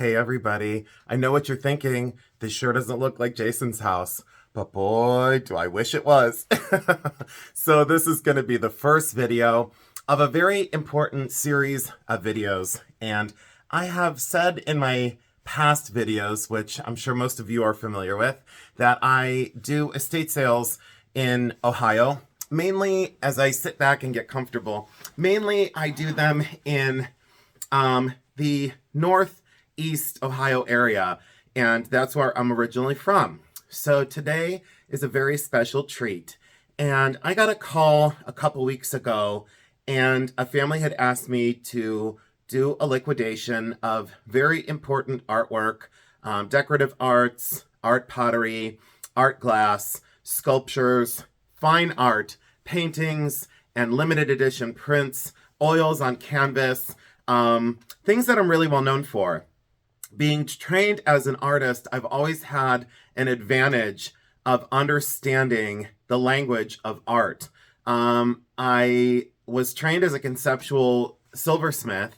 Hey everybody, I know what you're thinking. This sure doesn't look like Jason's house, but boy, do I wish it was. So this is going to be the first video of a very important series of videos. And I have said in my past videos, which I'm sure most of you are familiar with, that I do estate sales in Ohio. Mainly as I sit back and get comfortable. Mainly I do them in the Northeast Ohio area, and that's where I'm originally from. So today is a very special treat. And I got a call a couple weeks ago, and a family had asked me to do a liquidation of very important artwork, decorative arts, art pottery, art glass, sculptures, fine art, paintings, and limited edition prints, oils on canvas, things that I'm really well known for. Being trained as an artist, I've always had an advantage of understanding the language of art. I was trained as a conceptual silversmith,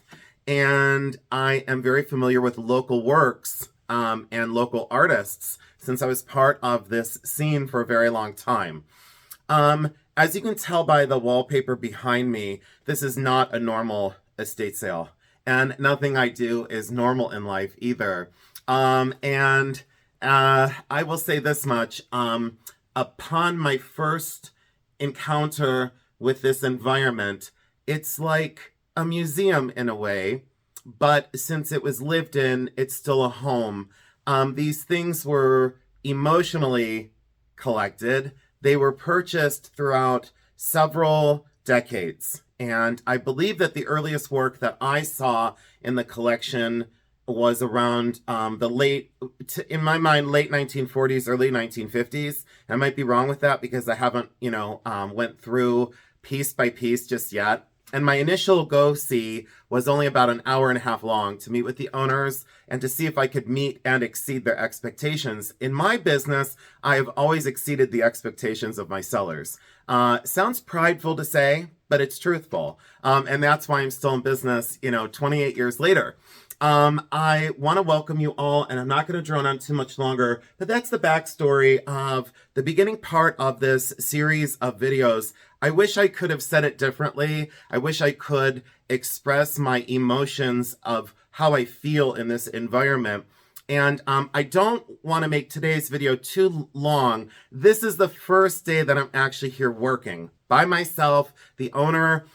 and I am very familiar with local works and local artists since I was part of this scene for a very long time. As you can tell by the wallpaper behind me, this is not a normal estate sale. And nothing I do is normal in life either. I will say this much. Upon my first encounter with this environment, it's like a museum in a way, but since it was lived in, it's still a home. These things were emotionally collected. They were purchased throughout several decades. And I believe that the earliest work that I saw in the collection was around in my mind, late 1940s, early 1950s. I might be wrong with that because I haven't, went through piece by piece just yet. And my initial go-see was only about an hour and a half long to meet with the owners and to see if I could meet and exceed their expectations. In my business, I have always exceeded the expectations of my sellers. Sounds prideful to say, but it's truthful. And that's why I'm still in business, 28 years later. I want to welcome you all, and I'm not going to drone on too much longer, but that's the backstory of the beginning part of this series of videos. I wish I could have said it differently. I wish I could express my emotions of how I feel in this environment. And I don't want to make today's video too long. This is the first day that I'm actually here working by myself. The owner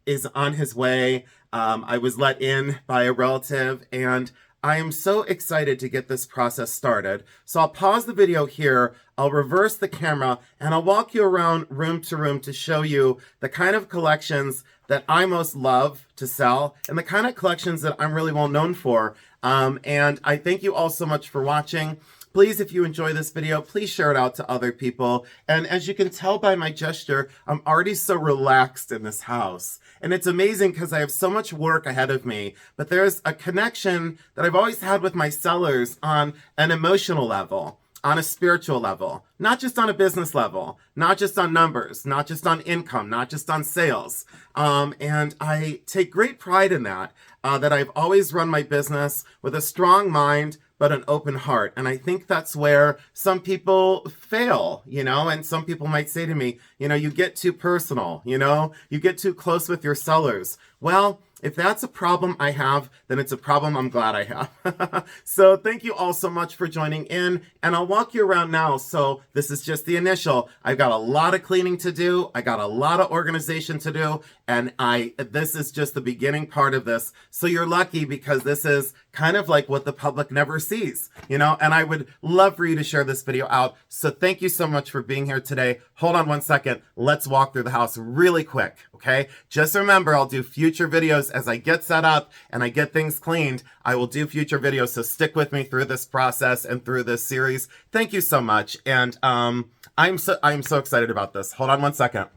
is on his way. I was let in by a relative, and I am so excited to get this process started. So I'll pause the video here, I'll reverse the camera, and I'll walk you around room to room to show you the kind of collections that I most love to sell and the kind of collections that I'm really well known for. And I thank you all so much for watching. Please, if you enjoy this video, please share it out to other people. And as you can tell by my gesture, I'm already so relaxed in this house. And it's amazing because I have so much work ahead of me. But there's a connection that I've always had with my sellers on an emotional level, on a spiritual level, not just on a business level, not just on numbers, not just on income, not just on sales. And I take great pride in that I've always run my business with a strong mind, but an open heart. And I think that's where some people fail, and some people might say to me, you get too personal, you get too close with your sellers. Well, if that's a problem I have, then it's a problem I'm glad I have. So thank you all so much for joining in, and I'll walk you around now. So this is just the initial. I've got a lot of cleaning to do. I got a lot of organization to do, and this is just the beginning part of this. So you're lucky because this is kind of like what the public never sees, and I would love for you to share this video out. So thank you so much for being here today. Hold on one second. Let's walk through the house really quick, okay? Just remember, I'll do future videos as I get set up and I get things cleaned. I will do future videos, so stick with me through this process and through this series. Thank you so much, and I'm so excited about this. Hold on one second.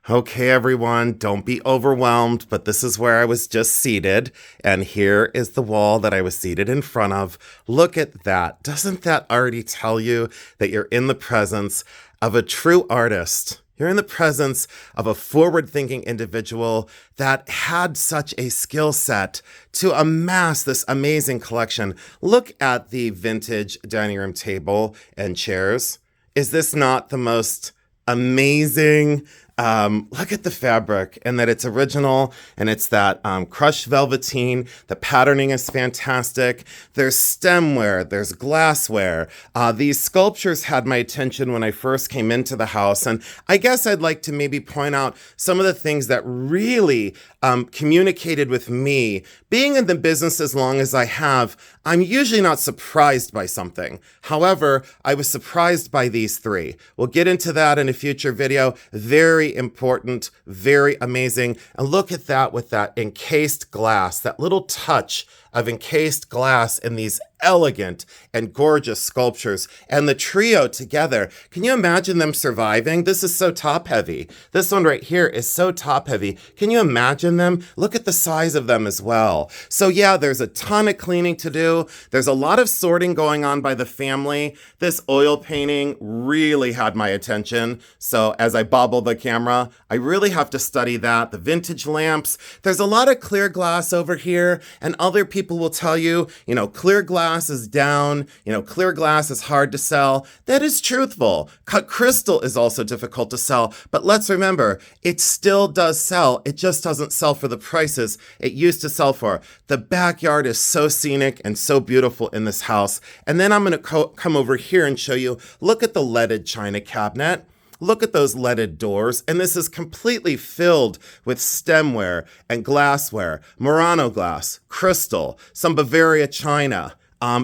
Okay, everyone, don't be overwhelmed, but this is where I was just seated, and here is the wall that I was seated in front of. Look at that. Doesn't that already tell you that you're in the presence of a true artist? You're in the presence of a forward-thinking individual that had such a skill set to amass this amazing collection. Look at the vintage dining room table and chairs. Is this not the most amazing? Look at the fabric and that it's original and it's that crushed velveteen. The patterning is fantastic. There's stemware, there's glassware. These sculptures had my attention when I first came into the house. And I guess I'd like to maybe point out some of the things that really communicated with me. Being in the business as long as I have, I'm usually not surprised by something. However, I was surprised by these three. We'll get into that in a future video. Very important, very amazing. And look at that with that encased glass, that little touch of encased glass in these elegant and gorgeous sculptures, and the trio together. Can you imagine them surviving? This is so top heavy. This one right here is so top heavy. Can you imagine them? Look at the size of them as well. So yeah, there's a ton of cleaning to do. There's a lot of sorting going on by the family. This oil painting really had my attention. So as I bobble the camera, I really have to study that. The vintage lamps. There's a lot of clear glass over here, and other people will tell you, clear glass is down, clear glass is hard to sell. That is truthful. Cut crystal is also difficult to sell, but let's remember, it still does sell. It just doesn't sell for the prices it used to sell for. The backyard is so scenic and so beautiful in this house. And then I'm going to come over here and show you, look at the leaded china cabinet. Look at those leaded doors, and this is completely filled with stemware and glassware, Murano glass, crystal, some Bavaria china.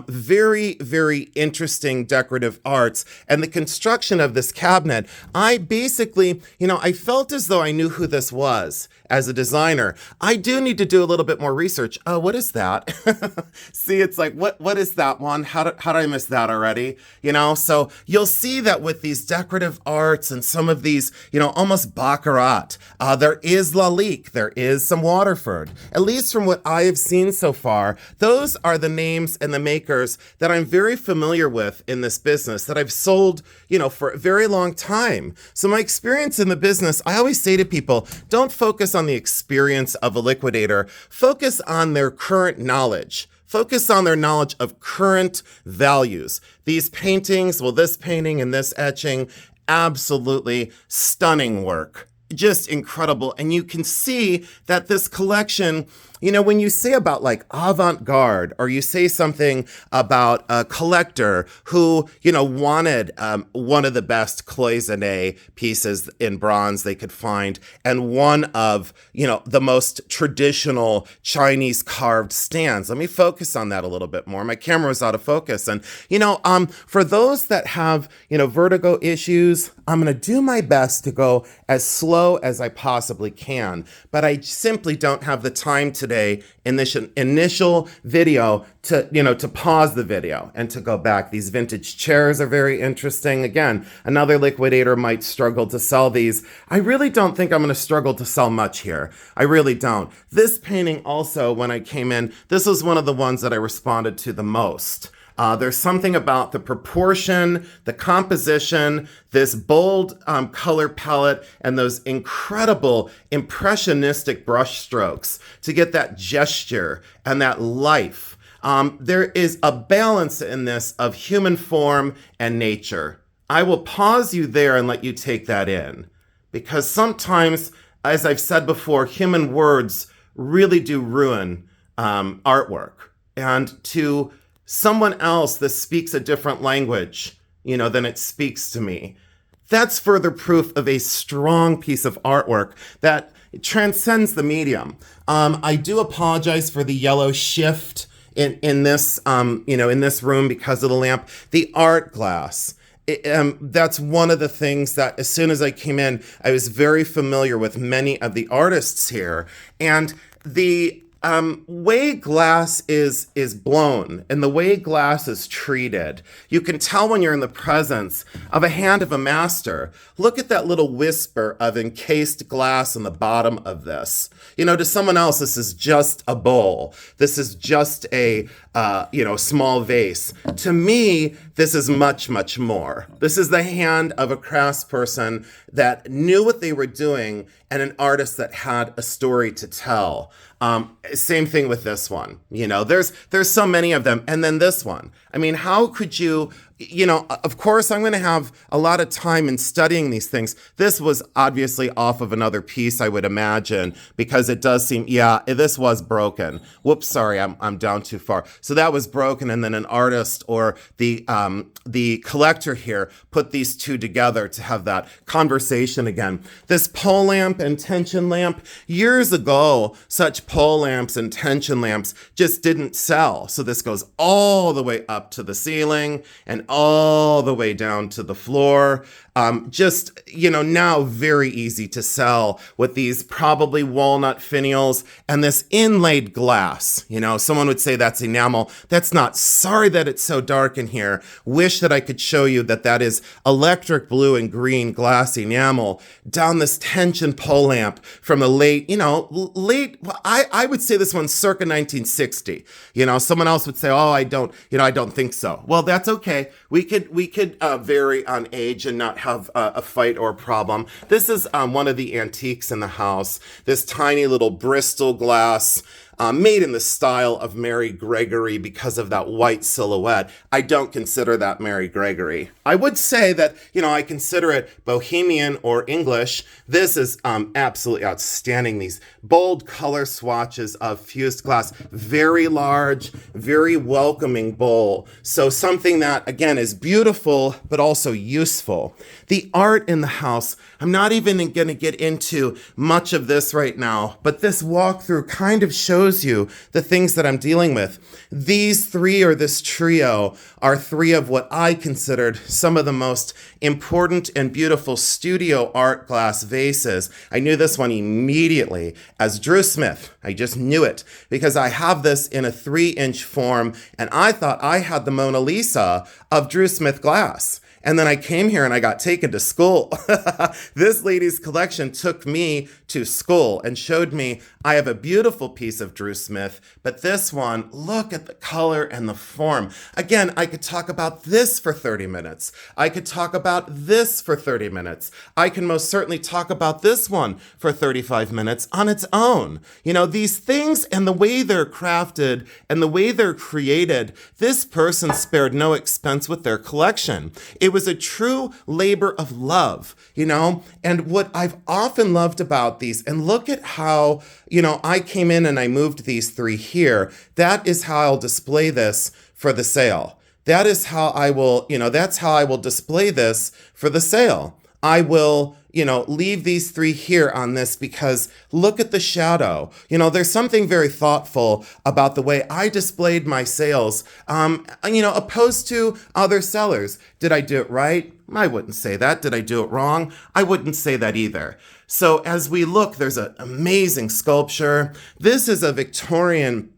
Very, very interesting decorative arts. And the construction of this cabinet, I basically, I felt as though I knew who this was as a designer. I do need to do a little bit more research. Oh, what is that? See, it's like, what is that one? How did I miss that already? So you'll see that with these decorative arts and some of these, almost baccarat, there is Lalique, there is some Waterford. At least from what I have seen so far, those are the names and the makers that I'm very familiar with in this business, that I've sold, for a very long time. So my experience in the business, I always say to people, don't focus on the experience of a liquidator, focus on their current knowledge. Focus on their knowledge of current values. These paintings, this painting and this etching, absolutely stunning work. Just incredible. And you can see that this collection, when you say about like avant-garde, or you say something about a collector who, wanted one of the best cloisonné pieces in bronze they could find, and one of, the most traditional Chinese carved stands. Let me focus on that a little bit more. My camera was out of focus. And, for those that have, vertigo issues, I'm going to do my best to go as slow as I possibly can, but I simply don't have the time today in this initial video to pause the video and to go back. These vintage chairs are very interesting. Again, another liquidator might struggle to sell these. I really don't think I'm going to struggle to sell much here. I really don't. This painting also, when I came in, this was one of the ones that I responded to the most. There's something about the proportion, the composition, this bold color palette, and those incredible impressionistic brush strokes to get that gesture and that life. There is a balance in this of human form and nature. I will pause you there and let you take that in, because sometimes, as I've said before, human words really do ruin artwork. And to someone else, this speaks a different language, than it speaks to me. That's further proof of a strong piece of artwork that transcends the medium. I do apologize for the yellow shift in this, in this room because of the lamp. The art glass. That's one of the things that as soon as I came in, I was very familiar with many of the artists here. And the way glass is blown and the way glass is treated, you can tell when you're in the presence of a hand of a master. Look at that little whisper of encased glass on the bottom of this. To someone else, this is just a bowl. This is just a small vase. To me, this is much, much more. This is the hand of a craftsperson that knew what they were doing and an artist that had a story to tell. Same thing with this one. There's so many of them. And then this one. I mean, how could you, of course, I'm going to have a lot of time in studying these things. This was obviously off of another piece, I would imagine, because it does seem, this was broken. Whoops, sorry, I'm down too far. So that was broken, and then an artist or the collector here put these two together to have that conversation again. This pole lamp and tension lamp, years ago, such pole lamps and tension lamps just didn't sell. So this goes all the way up to the ceiling and all the way down to the floor. Now very easy to sell with these probably walnut finials and this inlaid glass. Someone would say that's enamel. That's not. Sorry that it's so dark in here. Wish that I could show you that is electric blue and green glass enamel down this tension pole lamp from the I would say this one's circa 1960. Someone else would say, oh, I don't think so. Well, that's okay. We could vary on age and not have a fight or a problem. This is one of the antiques in the house. This tiny little Bristol glass, made in the style of Mary Gregory because of that white silhouette. I don't consider that Mary Gregory. I would say that, I consider it Bohemian or English. This is absolutely outstanding. These bold color swatches of fused glass, very large, very welcoming bowl. So something that, again, is beautiful, but also useful. The art in the house, I'm not even going to get into much of this right now, but this walkthrough kind of shows you the things that I'm dealing with. These three, or this trio, are three of what I considered some of the most important and beautiful studio art glass vases. I knew this one immediately as Drew Smith. I just knew it because I have this in a 3-inch form, and I thought I had the Mona Lisa of Drew Smith glass. And then I came here and I got taken to school. This lady's collection took me to school and showed me I have a beautiful piece of Drew Smith, but this one, look at the color and the form. Again, I could talk about this for 30 minutes. I could talk about this for 30 minutes. I can most certainly talk about this one for 35 minutes on its own. These things and the way they're crafted and the way they're created, this person spared no expense with their collection. It was a true labor of love, and what I've often loved about these, and look at how, I came in and I moved these three here. That is how I'll display this for the sale. That is how I will, that's how I will display this for the sale. I will, leave these three here on this because look at the shadow. There's something very thoughtful about the way I displayed my sales, opposed to other sellers. Did I do it right? I wouldn't say that. Did I do it wrong? I wouldn't say that either. So as we look, there's an amazing sculpture. This is a Victorian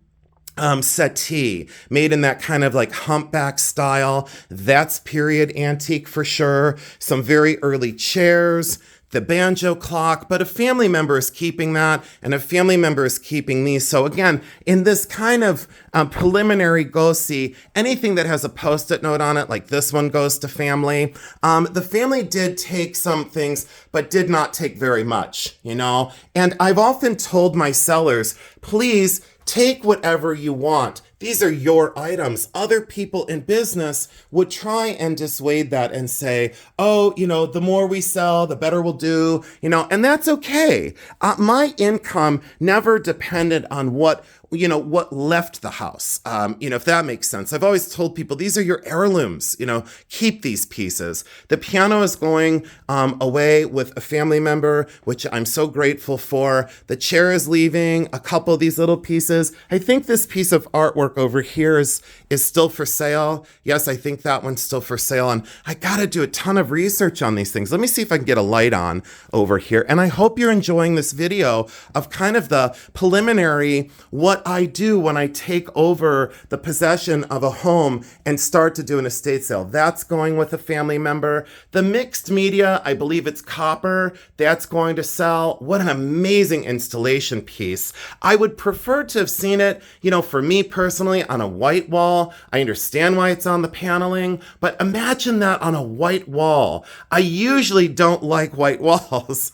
settee made in that kind of like humpback style. That's period antique for sure. Some very early chairs, the banjo clock, but a family member is keeping that, and a family member is keeping these. So again, in this kind of preliminary go-see, anything that has a Post-it note on it, like this one, goes to family. The family did take some things, but did not take very much, And I've often told my sellers, please take whatever you want. These are your items. Other people in business would try and dissuade that and say, oh, the more we sell, the better we'll do, and that's okay. My income never depended on what left the house, if that makes sense. I've always told people, these are your heirlooms, keep these pieces. The piano is going away with a family member, which I'm so grateful for. The chair is leaving, a couple of these little pieces. I think this piece of artwork over here is still for sale. Yes, I think that one's still for sale. And I got to do a ton of research on these things. Let me see if I can get a light on over here. And I hope you're enjoying this video of kind of the preliminary, what what I do when I take over the possession of a home and start to do an estate sale. That's going with a family member. The mixed media, I believe it's copper, that's going to sell. What an amazing installation piece. I would prefer to have seen it, for me personally, on a white wall. I understand why it's on the paneling, but imagine that on a white wall. I usually don't like white walls.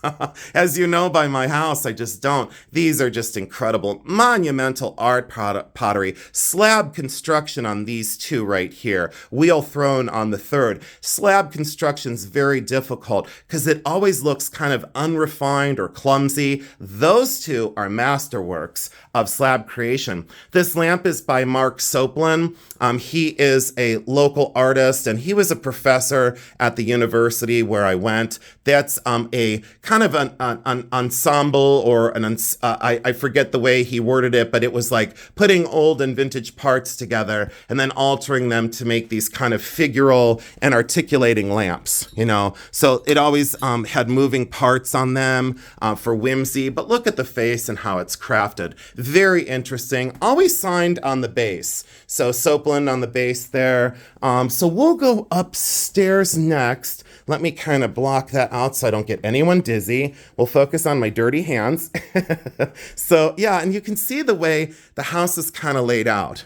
As you know by my house, I just don't. These are just incredible, monumental art pottery. Slab construction on these two right here. Wheel thrown on the third. Slab construction's very difficult because it always looks kind of unrefined or clumsy. Those two are masterworks of slab creation. This lamp is by Mark Soplin. He is a local artist and he was a professor at the university where I went. That's a kind of an ensemble or I forget the way he worded it, but it was like putting old and vintage parts together and then altering them to make these kind of figural and articulating lamps, So it always had moving parts on them for whimsy, but look at the face and how it's crafted. Very interesting. Always signed on the base. So Soplin on the base there. So we'll go upstairs next. Let me kind of block that out so I don't get anyone dizzy. We'll focus on my dirty hands. So yeah, and you can see the way the house is kind of laid out,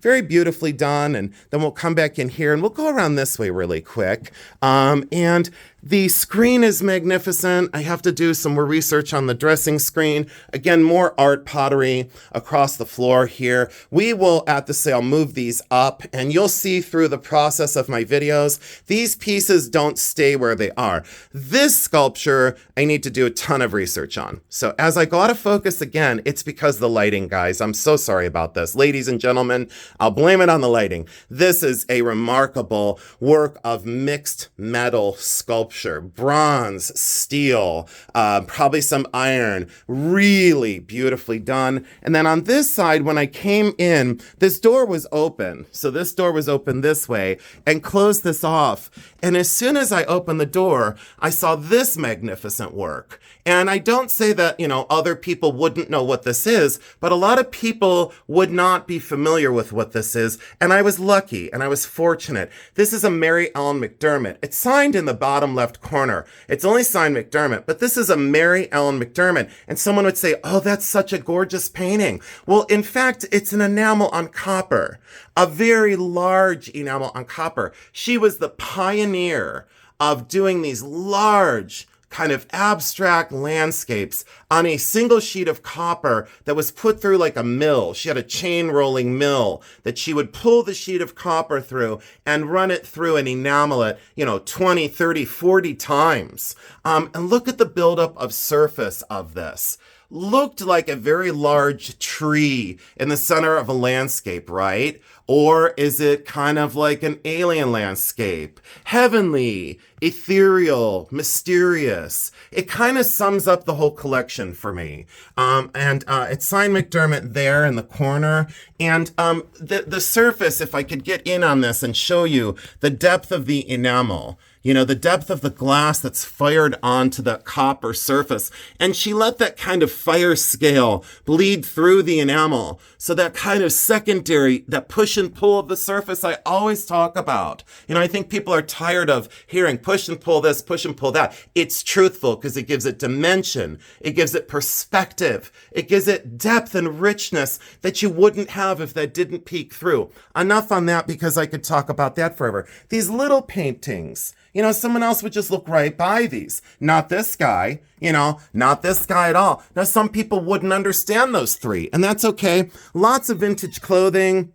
very beautifully done. And then we'll come back in here and we'll go around this way really quick. And the screen is magnificent. I have to do some more research on the dressing screen. Again, more art pottery across the floor here. We will, at the sale, move these up, and you'll see through the process of my videos, these pieces don't stay where they are. This sculpture, I need to do a ton of research on. So as I go out of focus again, it's because the lighting, guys. I'm so sorry about this. Ladies and gentlemen, I'll blame it on the lighting. This is a remarkable work of mixed metal sculpture. Bronze, steel, probably some iron, really beautifully done. And then on this side, when I came in, this door was open. So this door was open this way and closed this off. And as soon as I opened the door, I saw this magnificent work. And I don't say that, other people wouldn't know what this is, but a lot of people would not be familiar with what this is. And I was lucky and I was fortunate. This is a Mary Ellen McDermott. It's signed in the bottom left corner. It's only signed McDermott, but this is a Mary Ellen McDermott. And someone would say, oh, that's such a gorgeous painting. Well, in fact, it's an enamel on copper, a very large enamel on copper. She was the pioneer of doing these large kind of abstract landscapes on a single sheet of copper that was put through like a mill. She had a chain rolling mill that she would pull the sheet of copper through and run it through and enamel it, 20, 30, 40 times. And look at the buildup of surface of this. Looked like a very large tree in the center of a landscape, right? Or is it kind of like an alien landscape? Heavenly, ethereal, mysterious. It kind of sums up the whole collection for me. It's signed McDermott there in the corner. And the surface, if I could get in on this and show you the depth of the enamel, the depth of the glass that's fired onto the copper surface. And she let that kind of fire scale bleed through the enamel. So that kind of secondary, that push and pull of the surface I always talk about. I think people are tired of hearing push and pull this, push and pull that. It's truthful because it gives it dimension. It gives it perspective. It gives it depth and richness that you wouldn't have if that didn't peek through. Enough on that because I could talk about that forever. These little paintings, someone else would just look right by these. Not this guy, not this guy at all. Now, some people wouldn't understand those three, and that's okay. Lots of vintage clothing.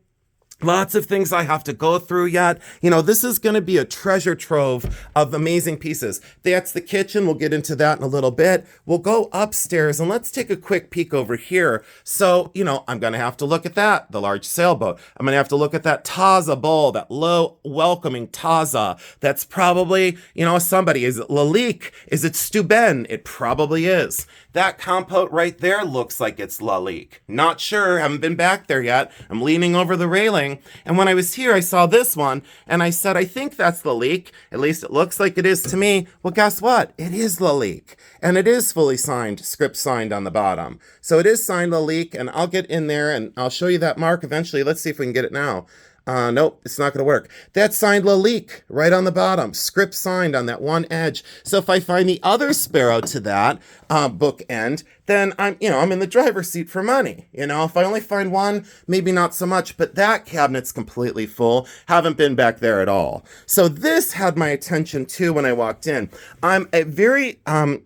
Lots of things I have to go through yet. This is going to be a treasure trove of amazing pieces. That's the kitchen. We'll get into that in a little bit. We'll go upstairs and let's take a quick peek over here. So, I'm going to have to look at that, the large sailboat. I'm going to have to look at that Taza bowl, that low welcoming Taza. That's probably, somebody. Is it Lalique? Is it Steuben? It probably is. That compote right there looks like it's Lalique. Not sure. Haven't been back there yet. I'm leaning over the railing. everything. And when I was here, I saw this one and I said, I think that's the leak. At least it looks like it is to me. Well, guess what? It is the leak. And it is fully signed, script signed on the bottom. So it is signed the leak, and I'll get in there and I'll show you that mark eventually. Let's see if we can get it now. Nope, it's not going to work. That's signed Lalique right on the bottom. Script signed on that one edge. So if I find the other sparrow to that bookend, then I'm in the driver's seat for money. If I only find one, maybe not so much. But that cabinet's completely full. Haven't been back there at all. So this had my attention too when I walked in. I'm a very, I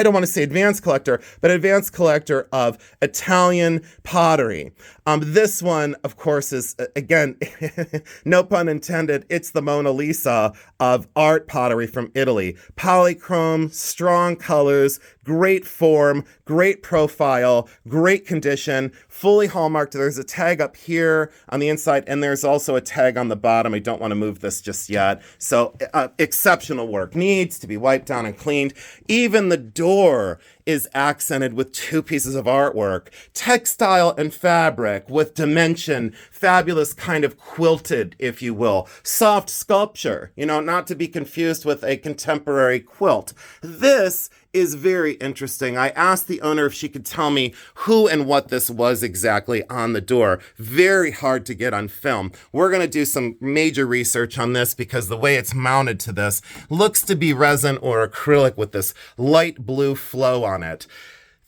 don't want to say advanced collector, but advanced collector of Italian pottery. This one, of course, is, again, no pun intended, it's the Mona Lisa of art pottery from Italy. Polychrome, strong colors, great form, great profile, great condition, fully hallmarked. There's a tag up here on the inside, and there's also a tag on the bottom. I don't want to move this just yet. So exceptional work. Needs to be wiped down and cleaned. Even the door is accented with 2 pieces of artwork, textile and fabric with dimension, fabulous kind of quilted, if you will, soft sculpture, not to be confused with a contemporary quilt. This is very interesting. I asked the owner if she could tell me who and what this was exactly on the door. Very hard to get on film. We're going to do some major research on this because the way it's mounted to this looks to be resin or acrylic with this light blue flow on it.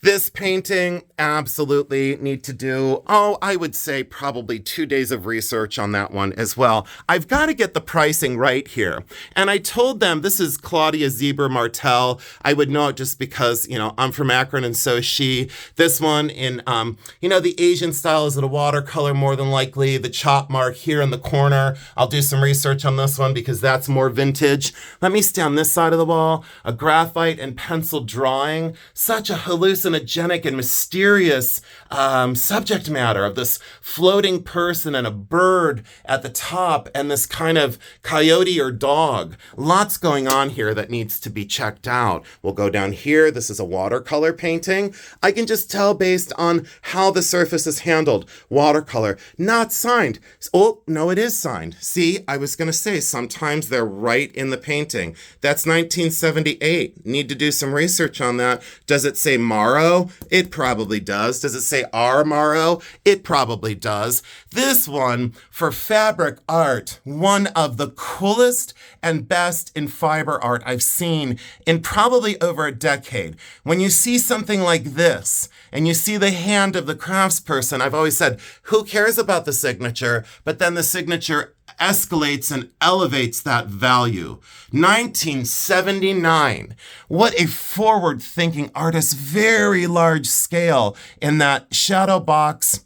This painting, absolutely need to do, I would say probably 2 days of research on that one as well. I've got to get the pricing right here. And I told them, this is Claudia Zebra Martel. I would know it just because, I'm from Akron and so is she. This one in, the Asian style, is it a watercolor more than likely? The chop mark here in the corner. I'll do some research on this one because that's more vintage. Let me stay on this side of the wall. A graphite and pencil drawing. Such a hallucinogenic and mysterious subject matter of this floating person and a bird at the top and this kind of coyote or dog. Lots going on here that needs to be checked out. We'll go down here. This is a watercolor painting. I can just tell based on how the surface is handled. Watercolor, not signed. Oh, no, it is signed. See, I was going to say sometimes they're right in the painting. That's 1978. Need to do some research on that. Does it say Morrow? It probably does. Does it say R. Morrow? It probably does. This one, for fabric art, one of the coolest and best in fiber art I've seen in probably over a decade. When you see something like this, and you see the hand of the craftsperson, I've always said, who cares about the signature? But then the signature escalates and elevates that value. 1979. What a forward-thinking artist, very large scale in that shadow box,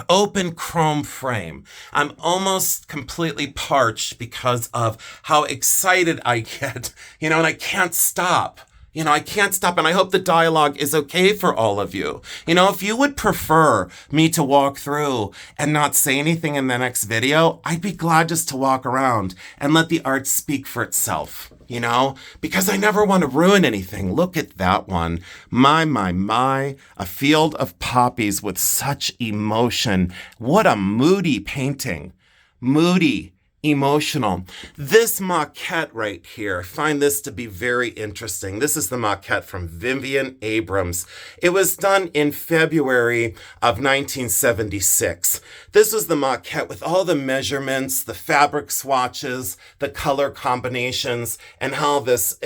open chrome frame. I'm almost completely parched because of how excited I get, and I can't stop. I can't stop, and I hope the dialogue is okay for all of you. If you would prefer me to walk through and not say anything in the next video, I'd be glad just to walk around and let the art speak for itself, because I never want to ruin anything. Look at that one. My, a field of poppies with such emotion. What a moody painting. Moody. Emotional. This maquette right here, I find this to be very interesting. This is the maquette from Vivian Abrams. It was done in February of 1976. This was the maquette with all the measurements, the fabric swatches, the color combinations, and how this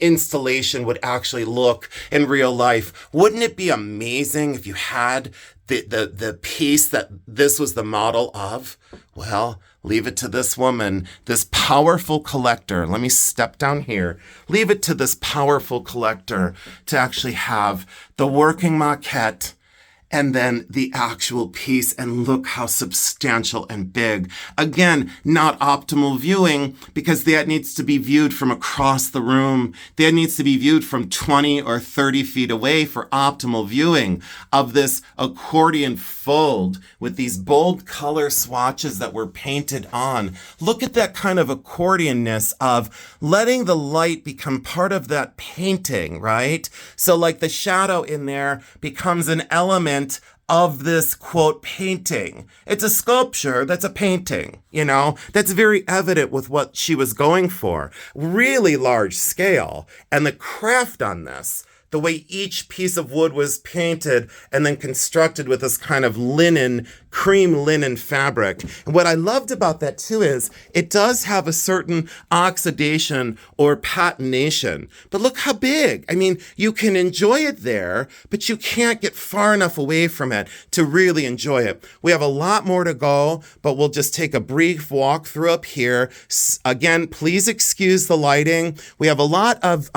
installation would actually look in real life. Wouldn't it be amazing if you had the piece that this was the model of? Well, leave it to this woman, this powerful collector. Let me step down here. Leave it to this powerful collector to actually have the working maquette and then the actual piece, and look how substantial and big. Again, not optimal viewing because that needs to be viewed from across the room. That needs to be viewed from 20 or 30 feet away for optimal viewing of this accordion fold with these bold color swatches that were painted on. Look at that kind of accordionness of letting the light become part of that painting, right? So like the shadow in there becomes an element of this, quote, painting. It's a sculpture that's a painting, you know? That's very evident with what she was going for. Really large scale. And the craft on this, the way each piece of wood was painted and then constructed with this kind of linen, cream linen fabric. And what I loved about that too is it does have a certain oxidation or patination. But look how big. I mean, you can enjoy it there, but you can't get far enough away from it to really enjoy it. We have a lot more to go, but we'll just take a brief walk through up here. Again, please excuse the lighting. We have a lot of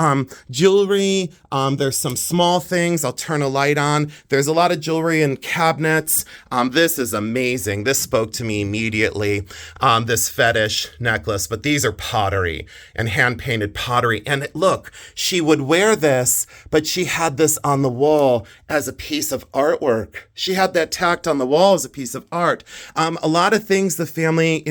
jewelry. There's some small things. I'll turn a light on. There's a lot of jewelry and cabinets. This is amazing. This spoke to me immediately. This fetish necklace, but these are pottery and hand-painted pottery. And look, she would wear this, but she had this on the wall as a piece of artwork. She had that tacked on the wall as a piece of art. A lot of things the family,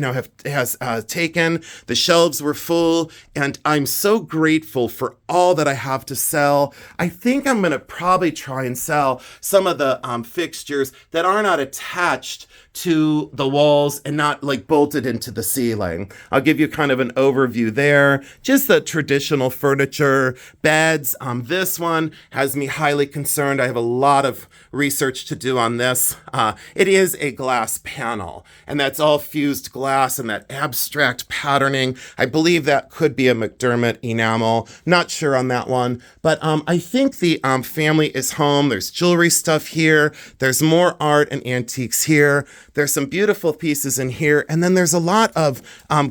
has taken. The shelves were full, and I'm so grateful for all that I have to sell. I think I'm going to probably try and sell some of the fixtures that are not attached to the walls and not like bolted into the ceiling. I'll give you kind of an overview there. Just the traditional furniture, beds. This one has me highly concerned. I have a lot of research to do on this. It is a glass panel, and that's all fused glass and that abstract patterning. I believe that could be a McDermott enamel. Not sure on that one, but I think the family is home. There's jewelry stuff here. There's more art and antiques here. There's some beautiful pieces in here. And then there's a lot of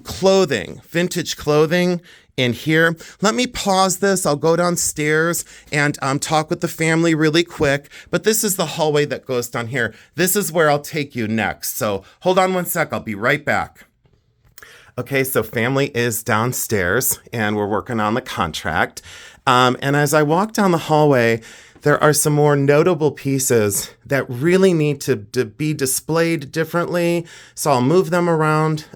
clothing, vintage clothing in here. Let me pause this. I'll go downstairs and talk with the family really quick. But this is the hallway that goes down here. This is where I'll take you next. So hold on one sec. I'll be right back. Okay, so family is downstairs and we're working on the contract. And as I walk down the hallway, there are some more notable pieces that really need to be displayed differently. So I'll move them around.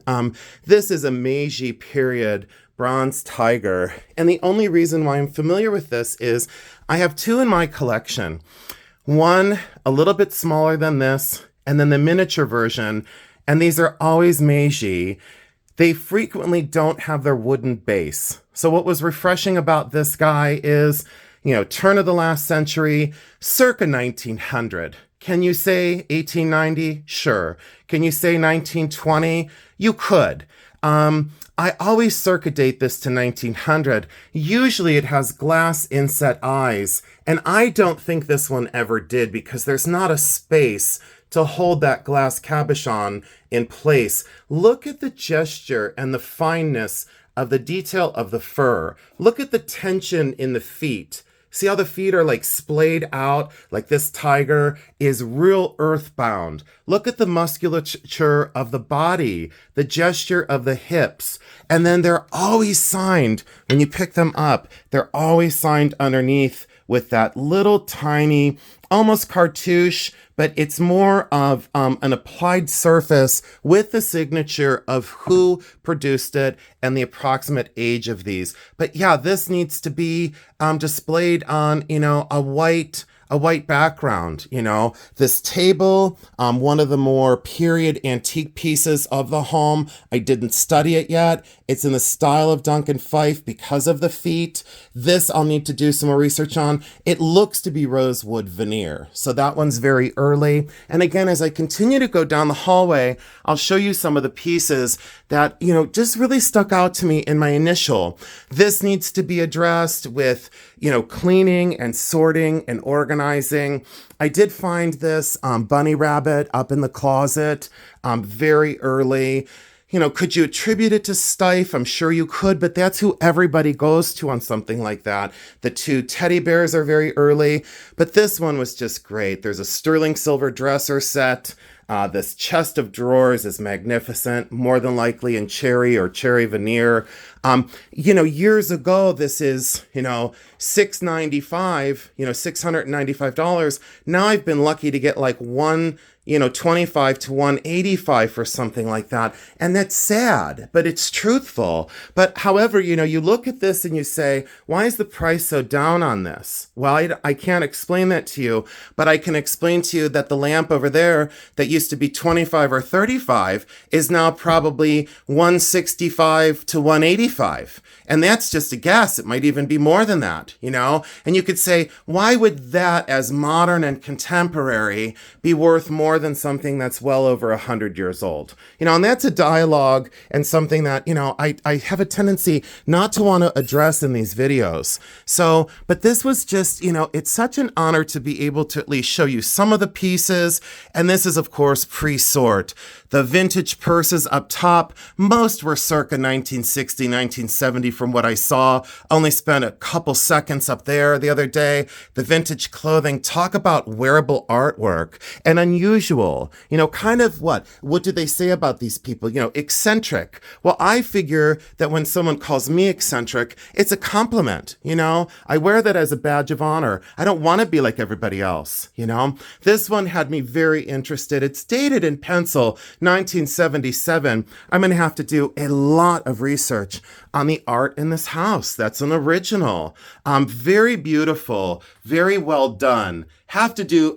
This is a Meiji period bronze tiger. And the only reason why I'm familiar with this is I have two in my collection. One a little bit smaller than this, and then the miniature version. And these are always Meiji. They frequently don't have their wooden base. So what was refreshing about this guy is, turn of the last century, circa 1900. Can you say 1890? Sure. Can you say 1920? You could. I always circa date this to 1900. Usually it has glass inset eyes, and I don't think this one ever did because there's not a space to hold that glass cabochon in place. Look at the gesture and the fineness of the detail of the fur. Look at the tension in the feet. See how the feet are like splayed out, like this tiger is real earthbound. Look at the musculature of the body, the gesture of the hips. And then they're always signed, when you pick them up, they're always signed underneath with that little tiny, almost cartouche, but it's more of an applied surface with the signature of who produced it and the approximate age of these. But yeah, this needs to be displayed on, a white background. This table, one of the more period antique pieces of the home. I didn't study it yet. It's in the style of Duncan Fife because of the feet. This I'll need to do some more research on. It looks to be rosewood veneer. So that one's very early. And again, as I continue to go down the hallway, I'll show you some of the pieces that, just really stuck out to me in my initial. This needs to be addressed with, cleaning and sorting and organizing. I did find this bunny rabbit up in the closet very early. Could you attribute it to Steiff? I'm sure you could, but that's who everybody goes to on something like that. The two teddy bears are very early, but this one was just great. There's a sterling silver dresser set. This chest of drawers is magnificent, more than likely in cherry or cherry veneer. Years ago, this is, $695. Now I've been lucky to get like one, 25 to 185 for something like that. And that's sad, but it's truthful. But however, you look at this and you say, why is the price so down on this? Well, I can't explain that to you, but I can explain to you that the lamp over there that used to be 25 or 35 is now probably 165 to 185. And that's just a guess. It might even be more than that, And you could say, why would that as modern and contemporary be worth more than something that's well over 100 years old? And that's a dialogue and something that, I have a tendency not to want to address in these videos. So, but this was just, it's such an honor to be able to at least show you some of the pieces. And this is, of course, pre-sort. The vintage purses up top, most were circa 1960, 1970 from what I saw. Only spent a couple seconds up there the other day. The vintage clothing, talk about wearable artwork and unusual. Kind of what did they say about these people? Eccentric. Well, I figure that when someone calls me eccentric, it's a compliment. I wear that as a badge of honor. I don't want to be like everybody else. This one had me very interested. It's dated in pencil, 1977. I'm going to have to do a lot of research on the art in this house. That's an original. Very beautiful, very well done. Have to do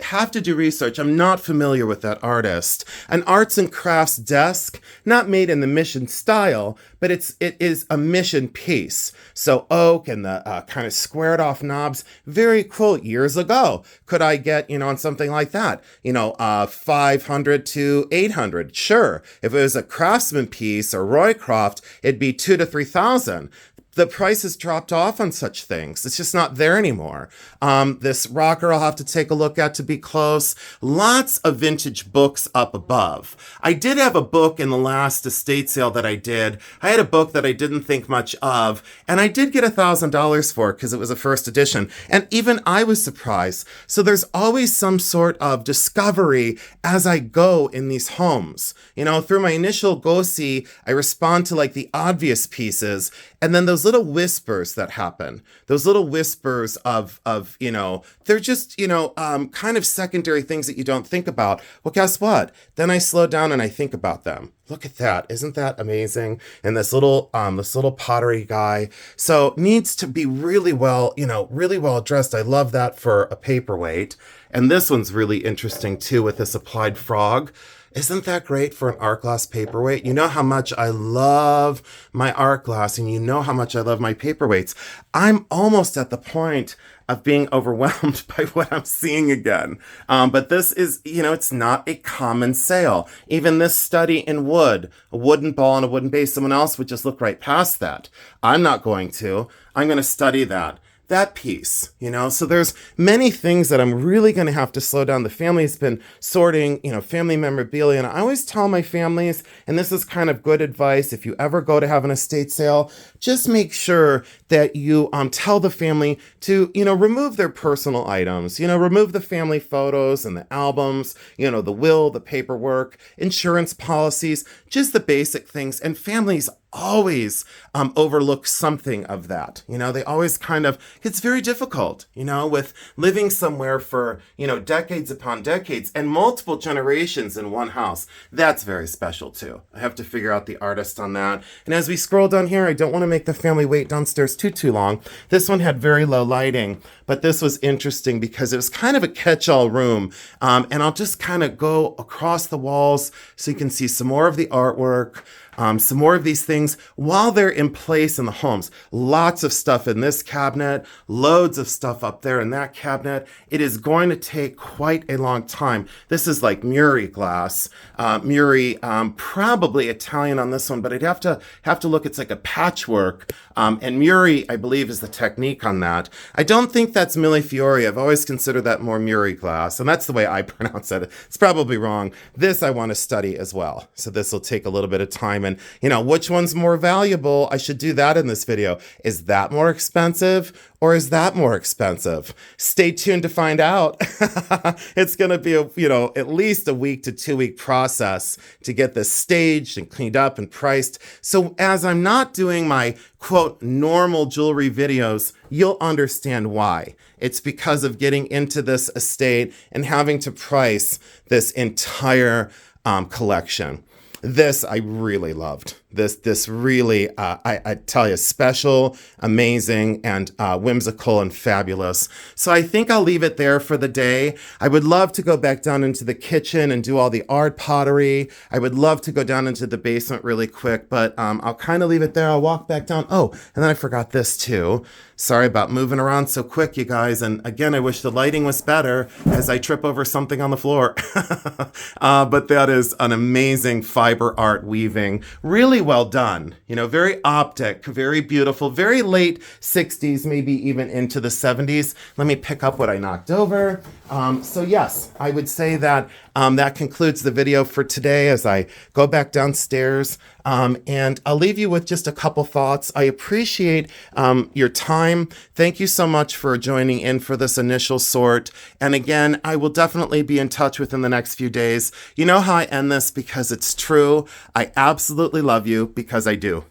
research. I'm not familiar with that artist. An arts and crafts desk, not made in the Mission style, but it is a Mission piece. So oak and the kind of squared off knobs, very cool. Years ago, could I get, on something like that? 500 to 800. Sure. If it was a Craftsman piece or Roycroft, it'd be 2,000 to 3,000. The price has dropped off on such things. It's just not there anymore. This rocker I'll have to take a look at to be close. Lots of vintage books up above. I did have a book in the last estate sale that I did. I had a book that I didn't think much of, and I did get $1,000 for it because it was a first edition. And even I was surprised. So there's always some sort of discovery as I go in these homes. Through my initial go-see, I respond to like the obvious pieces, and then those little whispers that happen, those little whispers of they're just, kind of secondary things that you don't think about. Well, guess what? Then I slow down and I think about them. Look at that. Isn't that amazing? And this little pottery guy. So needs to be really well dressed. I love that for a paperweight. And this one's really interesting too with this applied frog. Isn't that great for an art glass paperweight? You know how much I love my art glass, and you know how much I love my paperweights. I'm almost at the point of being overwhelmed by what I'm seeing again. But this is, it's not a common sale. Even this study in wood, a wooden ball and a wooden base, someone else would just look right past that. I'm not going to. I'm going to study that piece, so there's many things that I'm really going to have to slow down. The family's been sorting, family memorabilia. And I always tell my families, and this is kind of good advice, if you ever go to have an estate sale, just make sure that you tell the family to, remove their personal items, remove the family photos and the albums, the will, the paperwork, insurance policies, just the basic things. And families always overlook something of that. They always it's very difficult, with living somewhere for, decades upon decades and multiple generations in one house. That's very special too. I have to figure out the artist on that. And as we scroll down here, I don't want to make the family wait downstairs too long. This one had very low lighting, but this was interesting because it was kind of a catch-all room. And I'll just kind of go across the walls so you can see some more of the artwork. Some more of these things while they're in place in the homes. Lots of stuff in this cabinet, loads of stuff up there in that cabinet. It is going to take quite a long time. This is like Muri glass. Muri, probably Italian on this one, but I'd have to look. It's like a patchwork. And Muri, I believe, is the technique on that. I don't think that's Millefiori. I've always considered that more Muri glass, and that's the way I pronounce it. It's probably wrong. This I want to study as well. So this will take a little bit of time. And, which ones times more valuable, I should do that in this video. Is that more expensive or is that more expensive? Stay tuned to find out. It's going to be at least a week to 2 week process to get this staged and cleaned up and priced. So as I'm not doing my quote normal jewelry videos, you'll understand why. It's because of getting into this estate and having to price this entire collection. This I really loved. This really, I tell you, special, amazing, and whimsical and fabulous. So I think I'll leave it there for the day. I would love to go back down into the kitchen and do all the art pottery. I would love to go down into the basement really quick, but I'll kind of leave it there. I'll walk back down. Oh, and then I forgot this too. Sorry about moving around so quick, you guys. And again, I wish the lighting was better as I trip over something on the floor. But that is an amazing fiber art weaving. Really well done. Very optic, very beautiful, very late 60s, maybe even into the 70s. Let me pick up what I knocked over. So yes, I would say that that concludes the video for today as I go back downstairs. And I'll leave you with just a couple thoughts. I appreciate your time. Thank you so much for joining in for this initial sort. And again, I will definitely be in touch within the next few days. You know how I end this because it's true. I absolutely love you because I do.